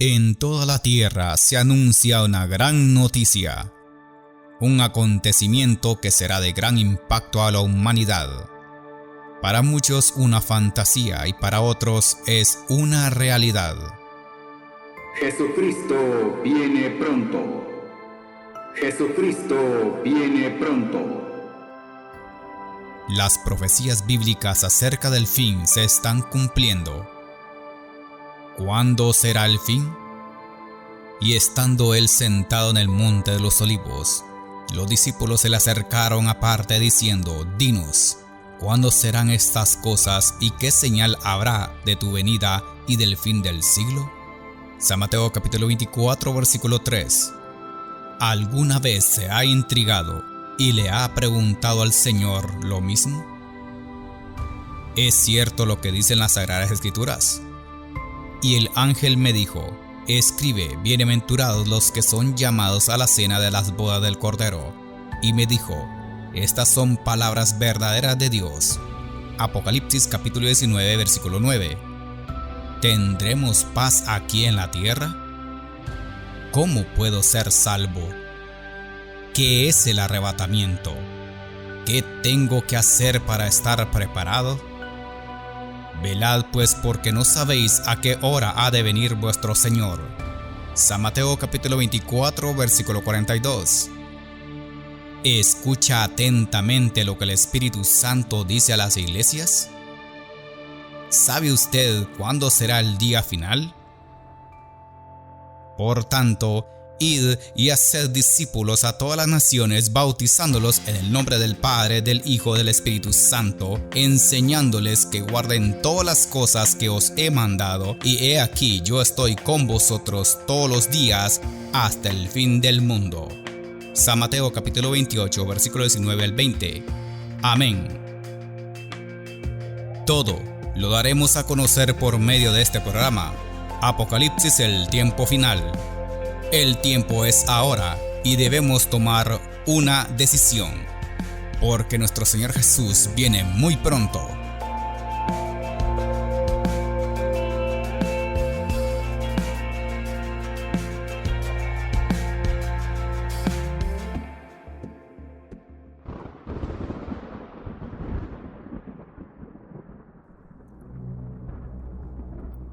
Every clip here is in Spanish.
En toda la tierra se anuncia una gran noticia, un acontecimiento que será de gran impacto a la humanidad. Para muchos una fantasía y para otros es una realidad. Jesucristo viene pronto. Jesucristo viene pronto. Las profecías bíblicas acerca del fin se están cumpliendo. ¿Cuándo será el fin? Y estando él sentado en el monte de los olivos, los discípulos se le acercaron aparte diciendo: Dinos, ¿cuándo serán estas cosas y qué señal habrá de tu venida y del fin del siglo? San Mateo capítulo 24 versículo 3. ¿Alguna vez se ha intrigado y le ha preguntado al Señor lo mismo? ¿Es cierto lo que dicen las Sagradas Escrituras? Y el ángel me dijo: escribe, bienaventurados los que son llamados a la cena de las bodas del Cordero. Y me dijo: estas son palabras verdaderas de Dios. Apocalipsis capítulo 19 versículo 9. ¿Tendremos paz aquí en la tierra? ¿Cómo puedo ser salvo? ¿Qué es el arrebatamiento? ¿Qué tengo que hacer para estar preparado? Velad pues, porque no sabéis a qué hora ha de venir vuestro Señor. San Mateo capítulo 24 versículo 42. ¿Escucha atentamente lo que el Espíritu Santo dice a las iglesias? ¿Sabe usted cuándo será el día final? Por tanto, id y haced discípulos a todas las naciones, bautizándolos en el nombre del Padre, del Hijo, del Espíritu Santo, enseñándoles que guarden todas las cosas que os he mandado, y he aquí yo estoy con vosotros todos los días hasta el fin del mundo. San Mateo capítulo 28 versículo 19 al 20. Amén. Todo lo daremos a conocer por medio de este programa. Apocalipsis, el tiempo final. El tiempo es ahora y debemos tomar una decisión, porque nuestro Señor Jesús viene muy pronto.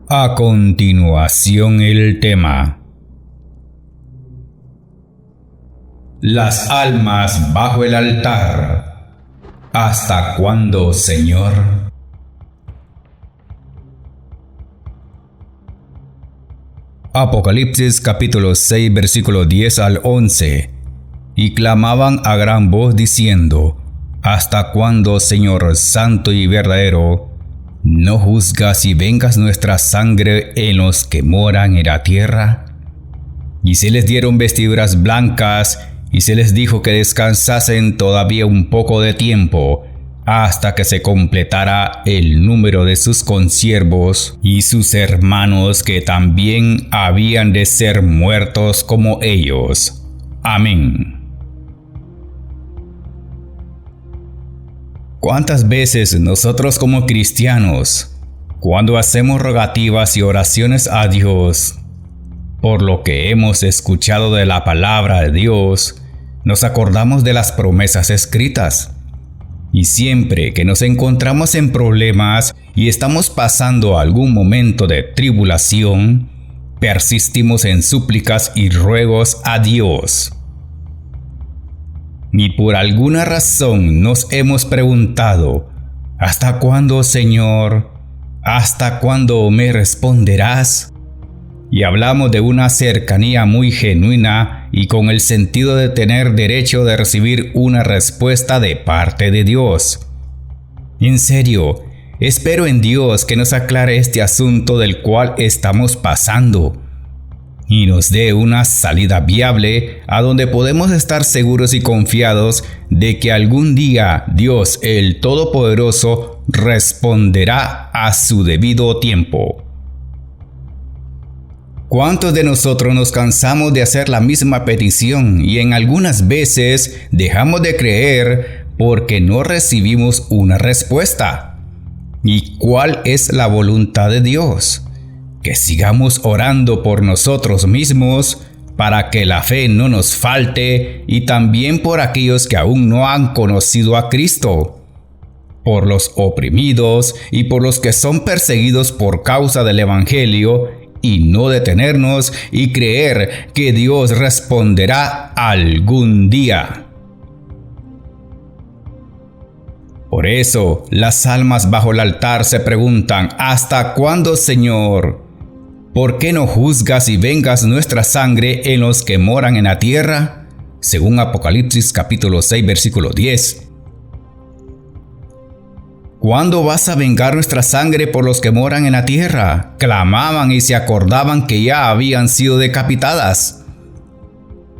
A continuación el tema: las almas bajo el altar. ¿Hasta cuándo, Señor? Apocalipsis capítulo 6 versículo 10 al 11. Y clamaban a gran voz diciendo: ¿hasta cuándo, Señor santo y verdadero, no juzgas y vengas nuestra sangre en los que moran en la tierra? Y se les dieron vestiduras blancas, y se les dijo que descansasen todavía un poco de tiempo, hasta que se completara el número de sus consiervos y sus hermanos, que también habían de ser muertos como ellos. Amén. ¿Cuántas veces nosotros como cristianos, cuando hacemos rogativas y oraciones a Dios por lo que hemos escuchado de la palabra de Dios, nos acordamos de las promesas escritas? Y siempre que nos encontramos en problemas y estamos pasando algún momento de tribulación, persistimos en súplicas y ruegos a Dios. Y por alguna razón nos hemos preguntado: ¿hasta cuándo, Señor? ¿Hasta cuándo me responderás? Y hablamos de una cercanía muy genuina y con el sentido de tener derecho de recibir una respuesta de parte de Dios. En serio, espero en Dios que nos aclare este asunto del cual estamos pasando y nos dé una salida viable a donde podemos estar seguros y confiados de que algún día Dios el Todopoderoso responderá a su debido tiempo. ¿Cuántos de nosotros nos cansamos de hacer la misma petición y en algunas veces dejamos de creer porque no recibimos una respuesta? ¿Y cuál es la voluntad de Dios? que sigamos orando por nosotros mismos para que la fe no nos falte y también por aquellos que aún no han conocido a Cristo, por los oprimidos y por los que son perseguidos por causa del Evangelio, y no detenernos y creer que Dios responderá algún día. Por eso, las almas bajo el altar se preguntan: ¿hasta cuándo, Señor? ¿Por qué no juzgas y vengas nuestra sangre en los que moran en la tierra? Según Apocalipsis capítulo 6, versículo 10. ¿Cuándo vas a vengar nuestra sangre por los que moran en la tierra? Clamaban y se acordaban que ya habían sido decapitadas.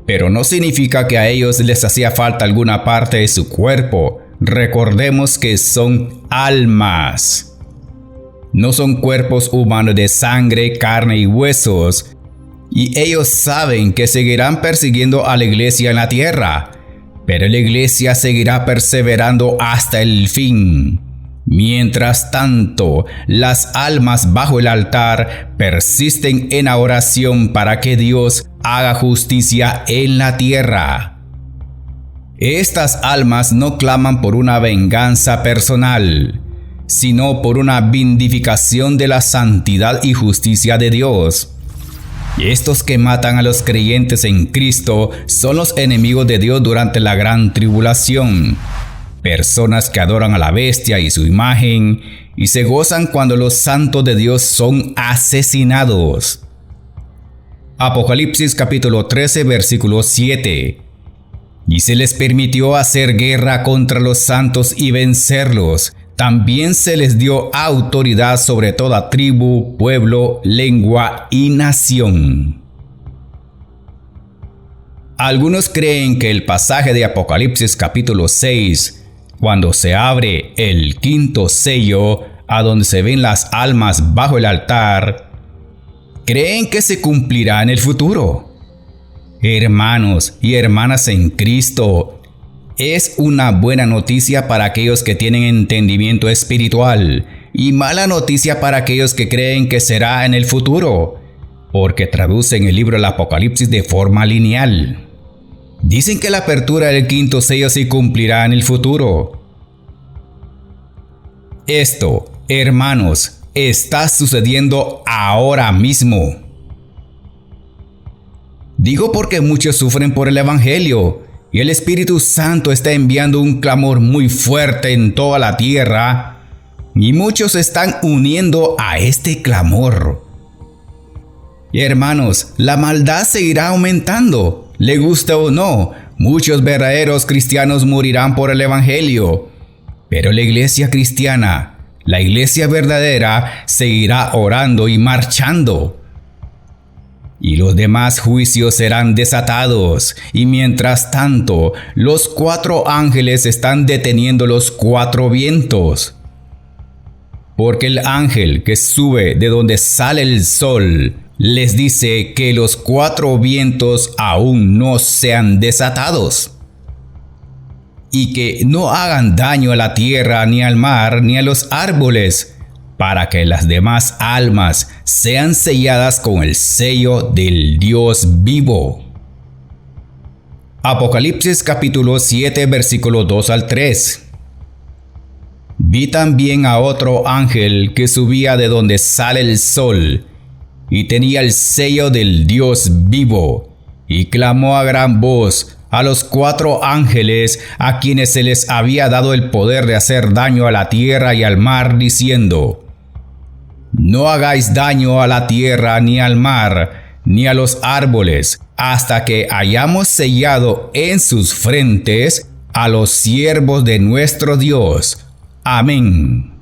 Pero no significa que a ellos les hacía falta alguna parte de su cuerpo. Recordemos que son almas. No son cuerpos humanos de sangre, carne y huesos. Y ellos saben que seguirán persiguiendo a la iglesia en la tierra. Pero la iglesia seguirá perseverando hasta el fin. Mientras tanto, las almas bajo el altar persisten en la oración para que Dios haga justicia en la tierra. Estas almas no claman por una venganza personal, sino por una vindicación de la santidad y justicia de Dios. Y estos que matan a los creyentes en Cristo son los enemigos de Dios durante la gran tribulación. Personas que adoran a la bestia y su imagen y se gozan cuando los santos de Dios son asesinados. Apocalipsis capítulo 13, versículo 7. Y se les permitió hacer guerra contra los santos y vencerlos. También se les dio autoridad sobre toda tribu, pueblo, lengua y nación. Algunos creen que el pasaje de Apocalipsis capítulo 6, cuando se abre el quinto sello, a donde se ven las almas bajo el altar, creen que se cumplirá en el futuro. Hermanos y hermanas en Cristo, es una buena noticia para aquellos que tienen entendimiento espiritual y mala noticia para aquellos que creen que será en el futuro, porque traducen el libro del Apocalipsis de forma lineal. Dicen que la apertura del quinto sello se cumplirá en el futuro. Esto, hermanos, está sucediendo ahora mismo. Digo porque muchos sufren por el Evangelio y el Espíritu Santo está enviando un clamor muy fuerte en toda la tierra y muchos se están uniendo a este clamor. Y hermanos, la maldad seguirá aumentando. Le guste o no, muchos verdaderos cristianos morirán por el Evangelio. Pero la iglesia cristiana, la iglesia verdadera, seguirá orando y marchando. Y los demás juicios serán desatados. Y mientras tanto, los 4 ángeles están deteniendo los 4 vientos. Porque el ángel que sube de donde sale el sol les dice que los 4 vientos aún no sean desatados y que no hagan daño a la tierra, ni al mar, ni a los árboles, para que las demás almas sean selladas con el sello del Dios vivo. Apocalipsis capítulo 7, versículo 2 al 3. Vi también a otro ángel que subía de donde sale el sol, y tenía el sello del Dios vivo, y clamó a gran voz a los 4 ángeles a quienes se les había dado el poder de hacer daño a la tierra y al mar, diciendo: No hagáis daño a la tierra, ni al mar, ni a los árboles, hasta que hayamos sellado en sus frentes a los siervos de nuestro Dios. Amén.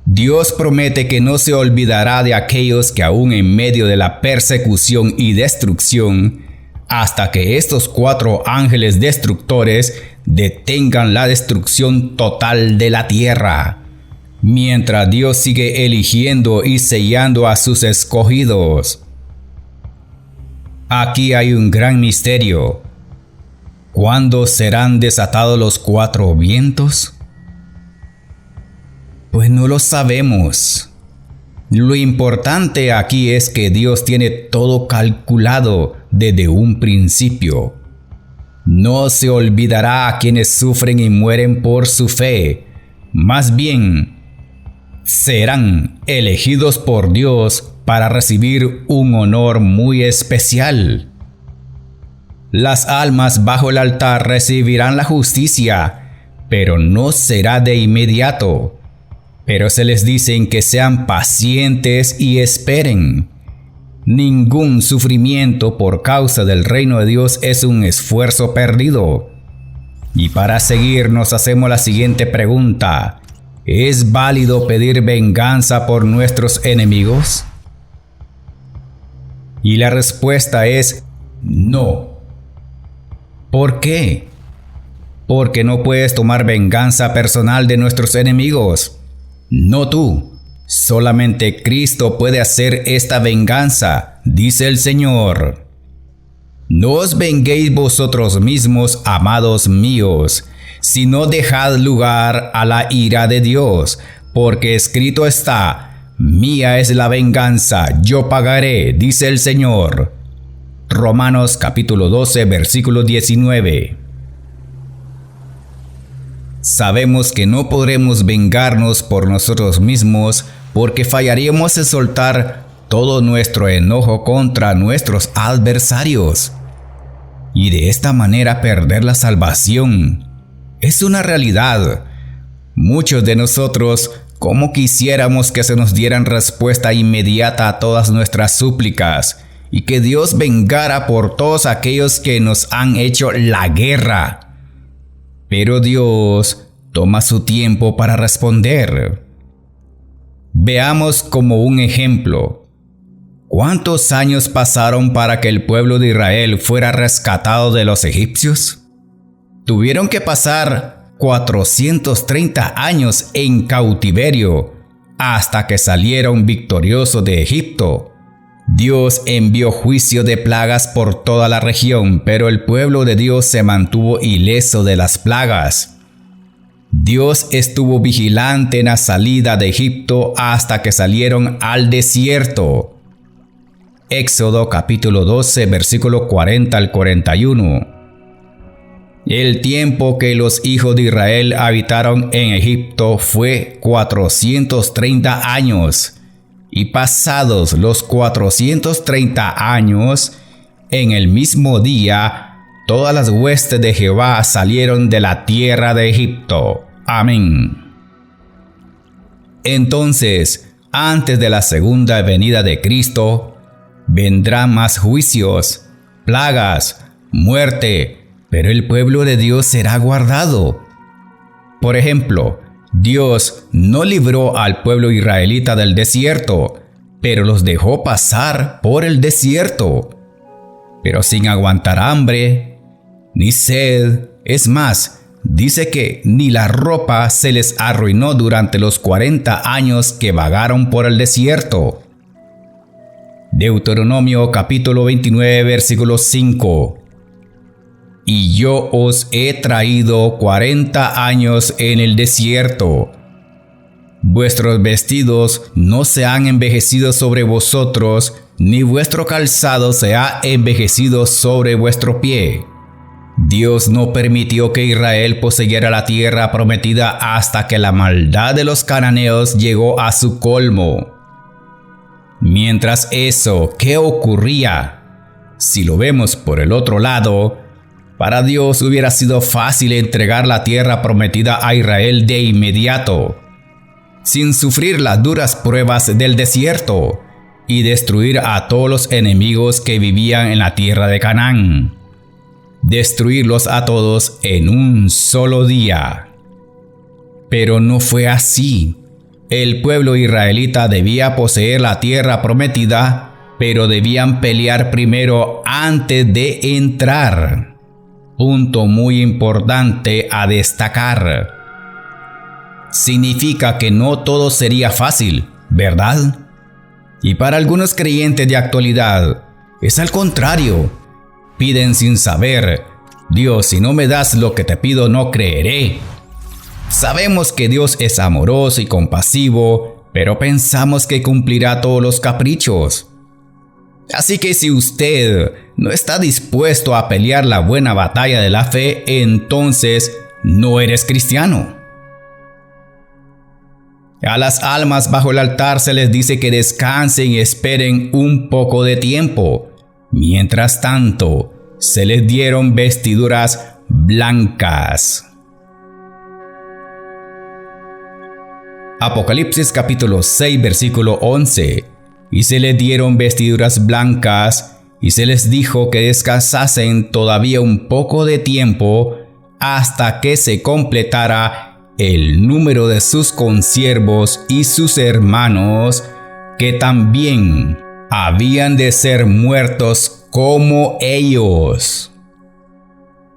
Dios promete que no se olvidará de aquellos que aún en medio de la persecución y destrucción, hasta que estos 4 ángeles destructores detengan la destrucción total de la tierra, mientras Dios sigue eligiendo y sellando a sus escogidos. Aquí hay un gran misterio. ¿Cuándo serán desatados los 4 vientos? Pues no lo sabemos. Lo importante aquí es que Dios tiene todo calculado desde un principio. No se olvidará a quienes sufren y mueren por su fe. Más bien, serán elegidos por Dios para recibir un honor muy especial. Las almas bajo el altar recibirán la justicia, pero no será de inmediato. Pero se les dice que sean pacientes y esperen. Ningún sufrimiento por causa del reino de Dios es un esfuerzo perdido. Y para seguir nos hacemos la siguiente pregunta: ¿es válido pedir venganza por nuestros enemigos? Y la respuesta es no. ¿Por qué? Porque no puedes tomar venganza personal de nuestros enemigos. No tú. Solamente Cristo puede hacer esta venganza, dice el Señor. No os venguéis vosotros mismos, amados míos, sino dejad lugar a la ira de Dios, porque escrito está: mía es la venganza, yo pagaré, dice el Señor. Romanos capítulo 12, versículo 19. Sabemos que no podremos vengarnos por nosotros mismos porque fallaríamos en soltar todo nuestro enojo contra nuestros adversarios y de esta manera perder la salvación. Es una realidad. Muchos de nosotros, como quisiéramos que se nos dieran respuesta inmediata a todas nuestras súplicas y que Dios vengara por todos aquellos que nos han hecho la guerra. Pero Dios toma su tiempo para responder. Veamos como un ejemplo. ¿Cuántos años pasaron para que el pueblo de Israel fuera rescatado de los egipcios? Tuvieron que pasar 430 años en cautiverio hasta que salieron victoriosos de Egipto. Dios envió juicio de plagas por toda la región, pero el pueblo de Dios se mantuvo ileso de las plagas. Dios estuvo vigilante en la salida de Egipto hasta que salieron al desierto. Éxodo capítulo 12, versículo 40 al 41. El tiempo que los hijos de Israel habitaron en Egipto fue 430 años. Y pasados los 430 años, en el mismo día, todas las huestes de Jehová salieron de la tierra de Egipto. Amén. Entonces, antes de la segunda venida de Cristo, vendrán más juicios, plagas, muerte, pero el pueblo de Dios será guardado. Por ejemplo, Dios no libró al pueblo israelita del desierto, pero los dejó pasar por el desierto, pero sin aguantar hambre ni sed. Es más, dice que ni la ropa se les arruinó durante los 40 años que vagaron por el desierto. Deuteronomio capítulo 29, versículo 5. Y yo os he traído 40 años en el desierto. Vuestros vestidos no se han envejecido sobre vosotros, ni vuestro calzado se ha envejecido sobre vuestro pie. Dios no permitió que Israel poseyera la tierra prometida hasta que la maldad de los cananeos llegó a su colmo. Mientras eso, ¿qué ocurría? Si lo vemos por el otro lado, para Dios hubiera sido fácil entregar la tierra prometida a Israel de inmediato, sin sufrir las duras pruebas del desierto, y destruir a todos los enemigos que vivían en la tierra de Canaán. Destruirlos a todos en un solo día. Pero no fue así. El pueblo israelita debía poseer la tierra prometida, pero debían pelear primero antes de entrar. Punto muy importante a destacar. Significa que no todo sería fácil, ¿verdad? Y para algunos creyentes de actualidad, es al contrario. Piden sin saber: Dios, si no me das lo que te pido, no creeré. Sabemos que Dios es amoroso y compasivo, pero pensamos que cumplirá todos los caprichos. Así que si usted no está dispuesto a pelear la buena batalla de la fe, entonces no eres cristiano. A las almas bajo el altar se les dice que descansen y esperen un poco de tiempo. Mientras tanto, se les dieron vestiduras blancas. Apocalipsis capítulo 6 versículo 11. Y se les dieron vestiduras blancas, y se les dijo que descansasen todavía un poco de tiempo, hasta que se completara el número de sus consiervos y sus hermanos, que también habían de ser muertos como ellos.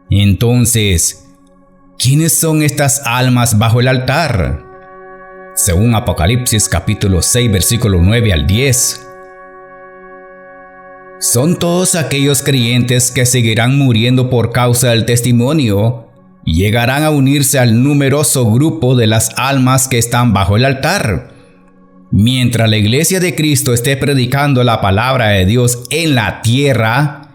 Entonces, ¿quiénes son estas almas bajo el altar? Según Apocalipsis capítulo 6 versículo 9 al 10. Son todos aquellos creyentes que seguirán muriendo por causa del testimonio y llegarán a unirse al numeroso grupo de las almas que están bajo el altar. Mientras la iglesia de Cristo esté predicando la palabra de Dios en la tierra,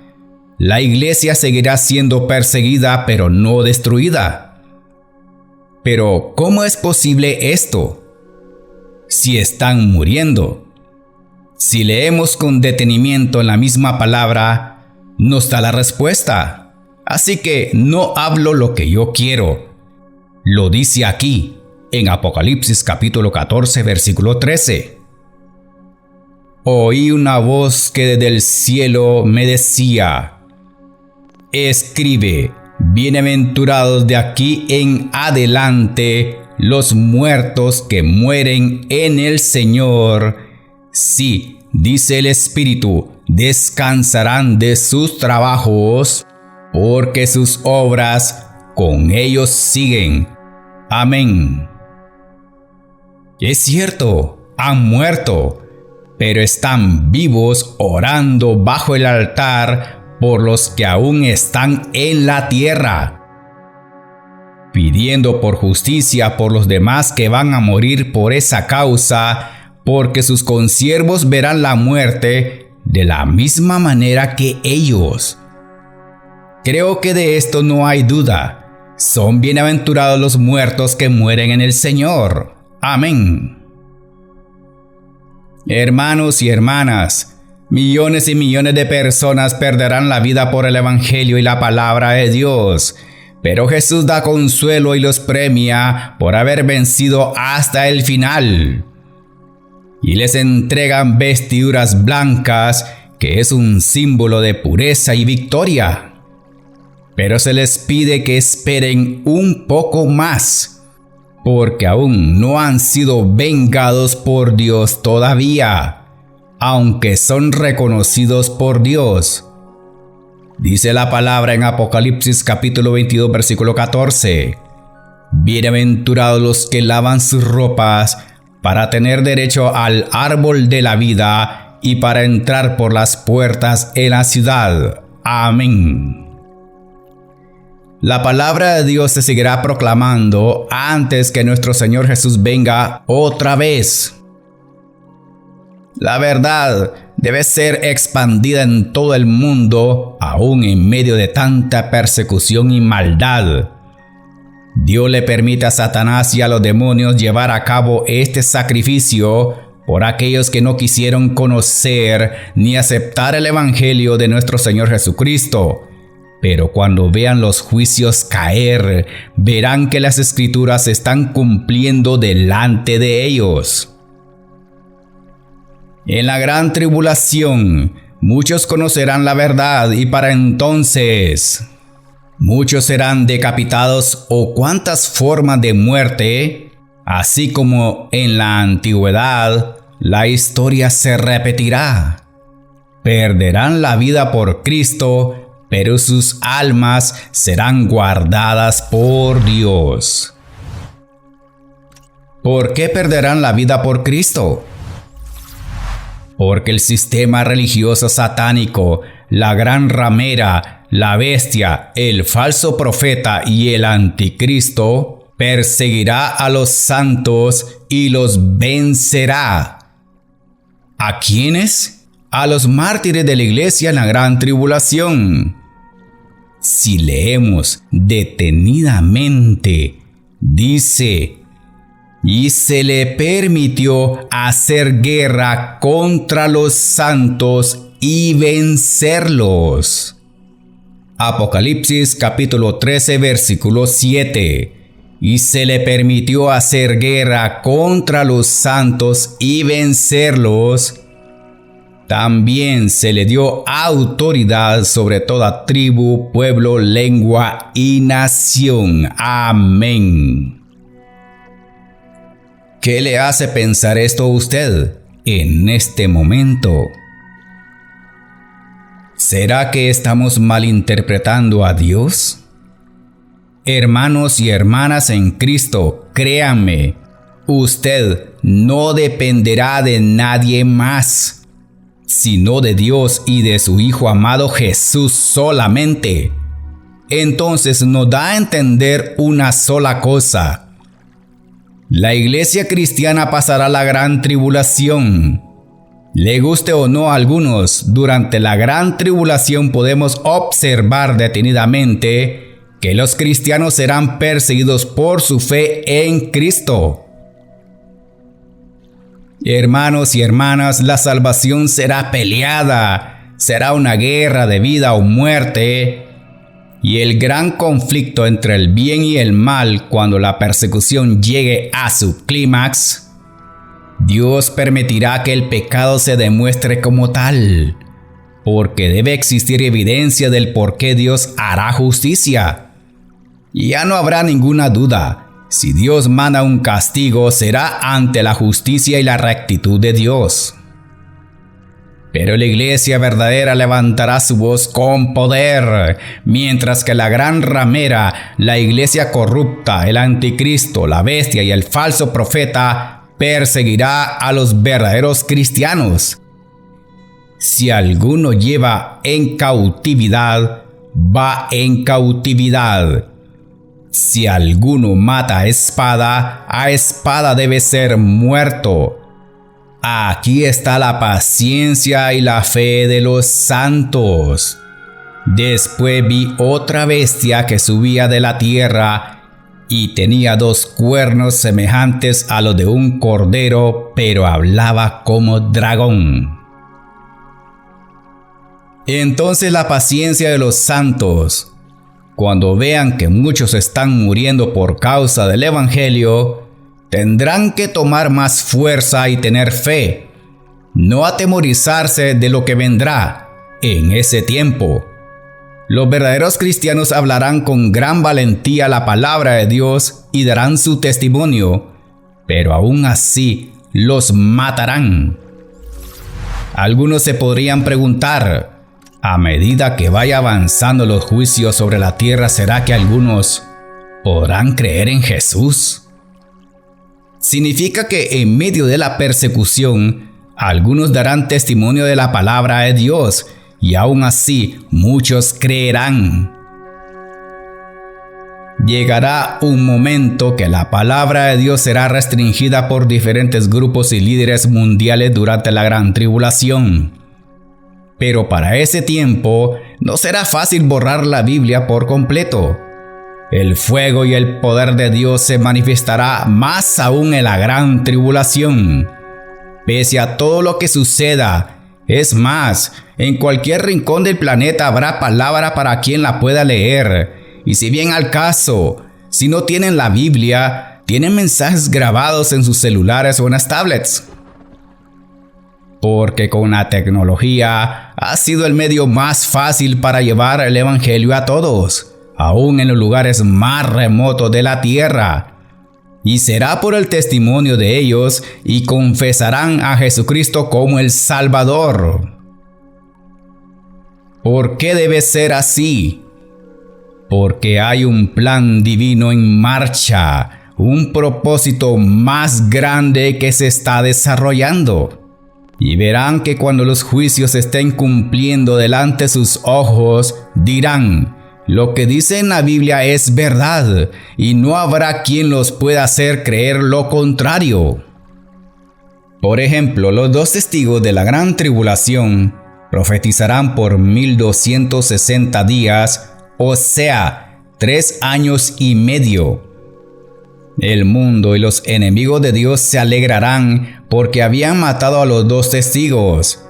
la iglesia seguirá siendo perseguida pero no destruida. Pero, ¿cómo es posible esto? Si están muriendo. Si leemos con detenimiento en la misma palabra, nos da la respuesta. Así que no hablo lo que yo quiero. Lo dice aquí, en Apocalipsis capítulo 14, versículo 13. Oí una voz que desde el cielo me decía: escribe, bienaventurados de aquí en adelante los muertos que mueren en el Señor. Sí, dice el Espíritu, descansarán de sus trabajos, porque sus obras con ellos siguen. Amén. Es cierto, han muerto, pero están vivos orando bajo el altar por los que aún están en la tierra, pidiendo por justicia por los demás que van a morir por esa causa, porque sus consiervos verán la muerte de la misma manera que ellos. Creo que de esto no hay duda. Son bienaventurados los muertos que mueren en el Señor. Amén. Hermanos y hermanas, millones y millones de personas perderán la vida por el Evangelio y la palabra de Dios. Pero Jesús da consuelo y los premia por haber vencido hasta el final. Y les entregan vestiduras blancas, que es un símbolo de pureza y victoria. Pero se les pide que esperen un poco más, porque aún no han sido vengados por Dios todavía, aunque son reconocidos por Dios. Dice la palabra en Apocalipsis capítulo 22 versículo 14. Bienaventurados los que lavan sus ropas para tener derecho al árbol de la vida y para entrar por las puertas en la ciudad. Amén. La palabra de Dios se seguirá proclamando antes que nuestro Señor Jesús venga otra vez. La verdad debe ser expandida en todo el mundo, aún en medio de tanta persecución y maldad. Dios le permite a Satanás y a los demonios llevar a cabo este sacrificio por aquellos que no quisieron conocer ni aceptar el Evangelio de nuestro Señor Jesucristo. Pero cuando vean los juicios caer, verán que las Escrituras se están cumpliendo delante de ellos. En la gran tribulación, muchos conocerán la verdad y para entonces muchos serán decapitados o cuantas formas de muerte, así como en la antigüedad, la historia se repetirá. Perderán la vida por Cristo, pero sus almas serán guardadas por Dios. ¿Por qué perderán la vida por Cristo? Porque el sistema religioso satánico, la gran ramera, la bestia, el falso profeta y el anticristo perseguirá a los santos y los vencerá. ¿A quiénes? A los mártires de la iglesia en la gran tribulación. Si leemos detenidamente, dice: y se le permitió hacer guerra contra los santos y vencerlos. Apocalipsis capítulo 13 versículo 7. Y se le permitió hacer guerra contra los santos y vencerlos. También se le dio autoridad sobre toda tribu, pueblo, lengua y nación. Amén. ¿Qué le hace pensar esto a usted en este momento? ¿Será que estamos malinterpretando a Dios? Hermanos y hermanas en Cristo, créanme, usted no dependerá de nadie más, sino de Dios y de su Hijo amado Jesús solamente. Entonces nos da a entender una sola cosa: la iglesia cristiana pasará la gran tribulación. Le guste o no a algunos, durante la gran tribulación podemos observar detenidamente que los cristianos serán perseguidos por su fe en Cristo. Hermanos y hermanas, la salvación será peleada, será una guerra de vida o muerte, y el gran conflicto entre el bien y el mal, cuando la persecución llegue a su clímax, Dios permitirá que el pecado se demuestre como tal, porque debe existir evidencia del por qué Dios hará justicia. Y ya no habrá ninguna duda: si Dios manda un castigo, será ante la justicia y la rectitud de Dios. Pero la iglesia verdadera levantará su voz con poder, mientras que la gran ramera, la iglesia corrupta, el anticristo, la bestia y el falso profeta perseguirá a los verdaderos cristianos. Si alguno lleva en cautividad, va en cautividad. Si alguno mata a espada debe ser muerto. Aquí está la paciencia y la fe de los santos. Después vi otra bestia que subía de la tierra y tenía 2 cuernos semejantes a los de un cordero, pero hablaba como dragón. Entonces la paciencia de los santos, cuando vean que muchos están muriendo por causa del Evangelio, tendrán que tomar más fuerza y tener fe, no atemorizarse de lo que vendrá en ese tiempo. Los verdaderos cristianos hablarán con gran valentía la palabra de Dios y darán su testimonio, pero aún así los matarán. Algunos se podrían preguntar: a medida que vaya avanzando los juicios sobre la tierra, ¿será que algunos podrán creer en Jesús? Significa que en medio de la persecución, algunos darán testimonio de la palabra de Dios, y aún así muchos creerán. Llegará un momento que la palabra de Dios será restringida por diferentes grupos y líderes mundiales durante la gran tribulación. Pero para ese tiempo no será fácil borrar la Biblia por completo. El fuego y el poder de Dios se manifestará más aún en la gran tribulación. Pese a todo lo que suceda, es más, en cualquier rincón del planeta habrá palabra para quien la pueda leer. Y si bien al caso, si no tienen la Biblia, tienen mensajes grabados en sus celulares o en las tablets. Porque con la tecnología ha sido el medio más fácil para llevar el Evangelio a todos, aún en los lugares más remotos de la tierra. Y será por el testimonio de ellos y confesarán a Jesucristo como el Salvador. ¿Por qué debe ser así? Porque hay un plan divino en marcha, un propósito más grande que se está desarrollando. Y verán que cuando los juicios se estén cumpliendo delante de sus ojos, dirán: Lo que dice en la Biblia es verdad, y no habrá quien los pueda hacer creer lo contrario. Por ejemplo, los 2 testigos de la gran tribulación profetizarán por 1260 días, o sea, 3 años y medio. El mundo y los enemigos de Dios se alegrarán porque habían matado a los 2 testigos,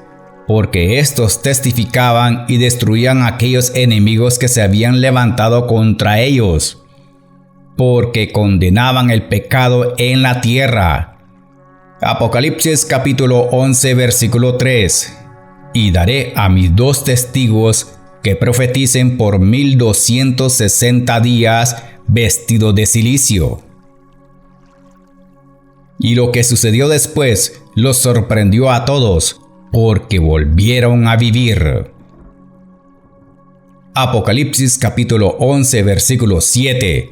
porque estos testificaban y destruían a aquellos enemigos que se habían levantado contra ellos, porque condenaban el pecado en la tierra. Apocalipsis capítulo 11 versículo 3. Y daré a mis 2 testigos que profeticen por 1260 días vestidos de cilicio. Y lo que sucedió después los sorprendió a todos, porque volvieron a vivir. Apocalipsis capítulo 11 versículo 7.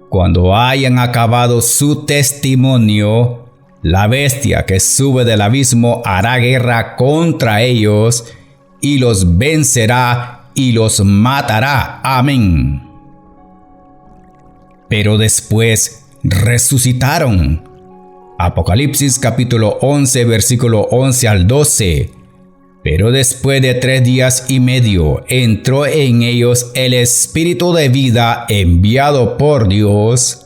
Cuando hayan acabado su testimonio, la bestia que sube del abismo hará guerra contra ellos y los vencerá y los matará. Amén. Pero después resucitaron. Apocalipsis capítulo 11 versículo 11 al 12. Pero después de 3 días y medio entró en ellos el espíritu de vida enviado por Dios,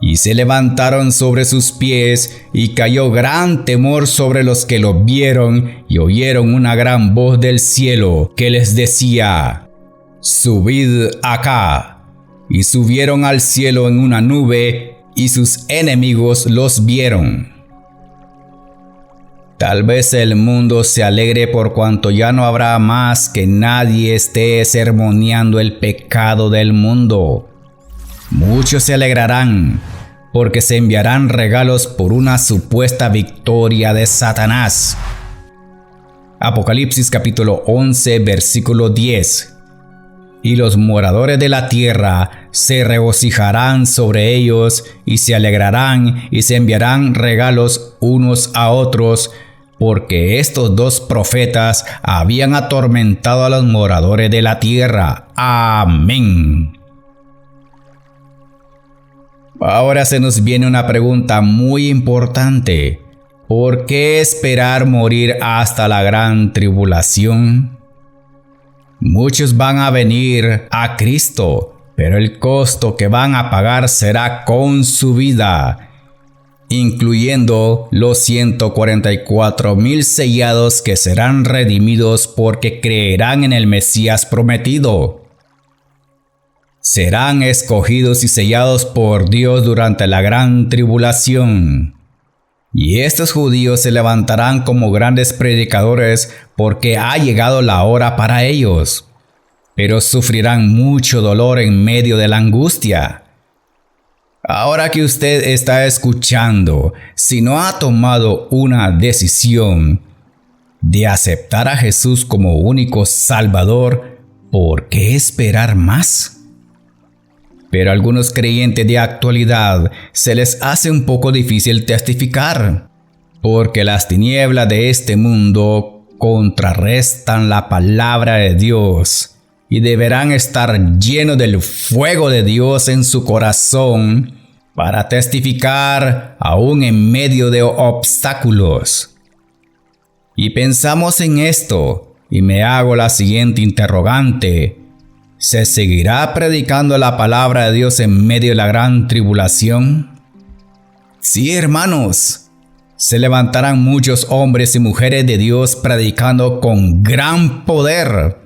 y se levantaron sobre sus pies, y cayó gran temor sobre los que lo vieron, y oyeron una gran voz del cielo que les decía: subid acá. Y subieron al cielo en una nube, y sus enemigos los vieron. Tal vez el mundo se alegre por cuanto ya no habrá más que nadie esté sermoneando el pecado del mundo. Muchos se alegrarán porque se enviarán regalos por una supuesta victoria de Satanás. Apocalipsis capítulo 11 versículo 10. Y los moradores de la tierra se regocijarán sobre ellos y se alegrarán y se enviarán regalos unos a otros, porque estos 2 profetas habían atormentado a los moradores de la tierra. Amén. Ahora se nos viene una pregunta muy importante. ¿Por qué esperar morir hasta la gran tribulación? Muchos van a venir a Cristo, pero el costo que van a pagar será con su vida, incluyendo los 144,000 sellados que serán redimidos porque creerán en el Mesías prometido. Serán escogidos y sellados por Dios durante la gran tribulación. Y estos judíos se levantarán como grandes predicadores porque ha llegado la hora para ellos, pero sufrirán mucho dolor en medio de la angustia. Ahora que usted está escuchando, si no ha tomado una decisión de aceptar a Jesús como único Salvador, ¿por qué esperar más? Pero a algunos creyentes de actualidad se les hace un poco difícil testificar, porque las tinieblas de este mundo contrarrestan la palabra de Dios y deberán estar llenos del fuego de Dios en su corazón para testificar aún en medio de obstáculos. Y pensamos en esto y me hago la siguiente interrogante: ¿se seguirá predicando la palabra de Dios en medio de la gran tribulación? Sí, hermanos, se levantarán muchos hombres y mujeres de Dios predicando con gran poder,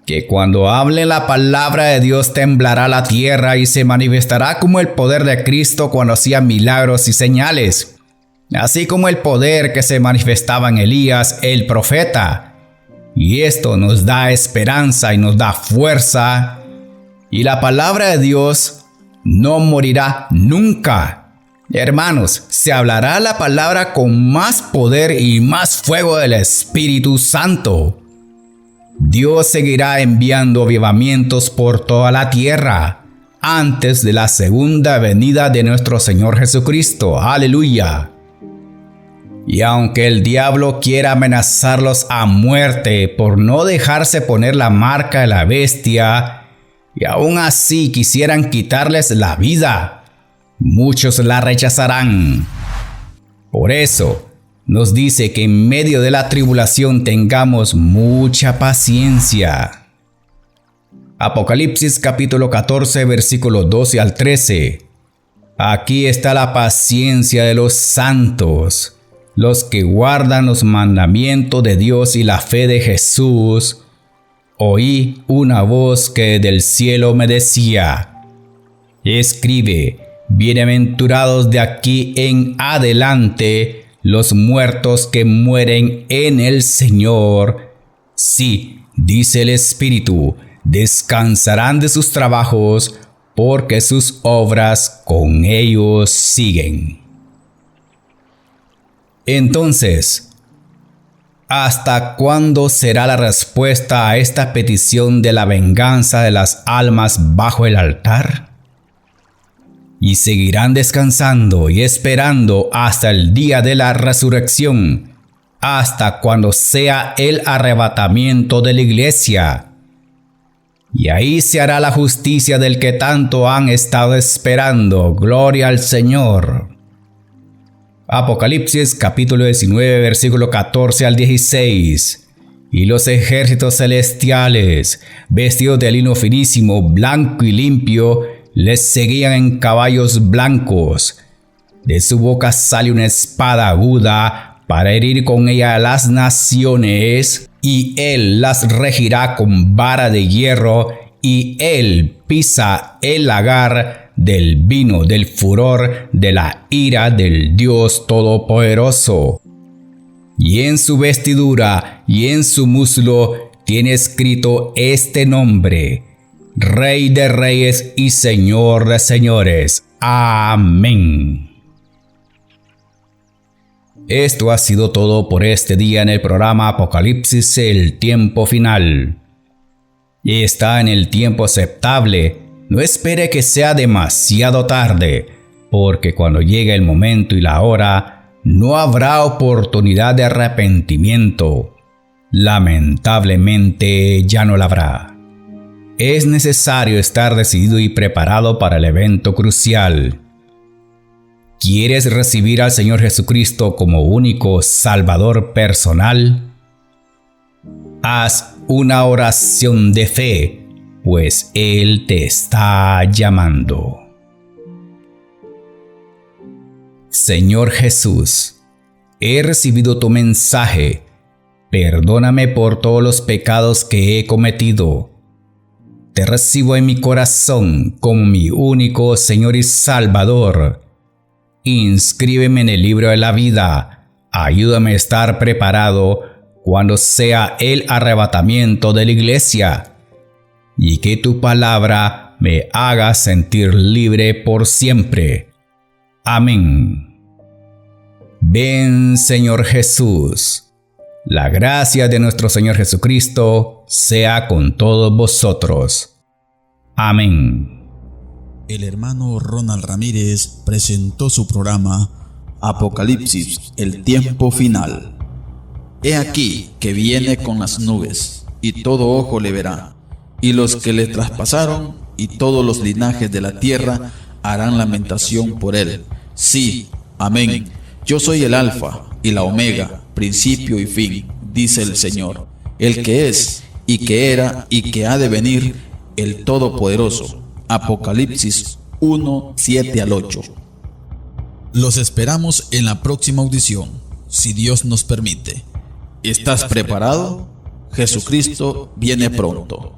que cuando hable la palabra de Dios temblará la tierra y se manifestará como el poder de Cristo cuando hacía milagros y señales, así como el poder que se manifestaba en Elías el profeta. Y esto nos da esperanza y nos da fuerza. Y la palabra de Dios no morirá nunca. Hermanos, se hablará la palabra con más poder y más fuego del Espíritu Santo. Dios seguirá enviando avivamientos por toda la tierra antes de la segunda venida de nuestro Señor Jesucristo. ¡Aleluya! Y aunque el diablo quiera amenazarlos a muerte por no dejarse poner la marca de la bestia, y aún así quisieran quitarles la vida, muchos la rechazarán. Por eso nos dice que en medio de la tribulación tengamos mucha paciencia. Apocalipsis capítulo 14 versículos 12 al 13. Aquí está la paciencia de los santos, los que guardan los mandamientos de Dios y la fe de Jesús. Oí una voz que del cielo me decía: escribe, bienaventurados de aquí en adelante los muertos que mueren en el Señor. Sí, dice el Espíritu, descansarán de sus trabajos, porque sus obras con ellos siguen. Entonces, ¿hasta cuándo será la respuesta a esta petición de la venganza de las almas bajo el altar? Y seguirán descansando y esperando hasta el día de la resurrección, hasta cuando sea el arrebatamiento de la iglesia. Y ahí se hará la justicia del que tanto han estado esperando. Gloria al Señor. Apocalipsis capítulo 19 versículo 14 al 16. Y los ejércitos celestiales, vestidos de lino finísimo, blanco y limpio, les seguían en caballos blancos. De su boca sale una espada aguda para herir con ella a las naciones, y él las regirá con vara de hierro, y él pisa el lagar del vino del furor de la ira del Dios Todopoderoso. Y en su vestidura y en su muslo tiene escrito este nombre: Rey de Reyes y Señor de Señores. Amén. Esto ha sido todo por este día en el programa Apocalipsis, el tiempo final. Está en el tiempo aceptable. No espere que sea demasiado tarde, porque cuando llegue el momento y la hora, no habrá oportunidad de arrepentimiento. Lamentablemente ya no la habrá. Es necesario estar decidido y preparado para el evento crucial. ¿Quieres recibir al Señor Jesucristo como único Salvador personal? Haz una oración de fe, pues Él te está llamando. Señor Jesús, he recibido tu mensaje. Perdóname por todos los pecados que he cometido. Te recibo en mi corazón como mi único Señor y Salvador. Inscríbeme en el libro de la vida. Ayúdame a estar preparado cuando sea el arrebatamiento de la iglesia, y que tu palabra me haga sentir libre por siempre. Amén. Ven, Señor Jesús. La gracia de nuestro Señor Jesucristo sea con todos vosotros. Amén. El hermano Ronald Ramírez presentó su programa Apocalipsis, el tiempo final. He aquí que viene con las nubes, y todo ojo le verá, y los que le traspasaron, y todos los linajes de la tierra harán lamentación por él. Sí, amén. Yo soy el Alfa y la Omega, principio y fin, dice el Señor, el que es, y que era, y que ha de venir, el Todopoderoso. Apocalipsis 1, 7 al 8. Los esperamos en la próxima audición, si Dios nos permite. ¿Estás preparado? Jesucristo viene pronto.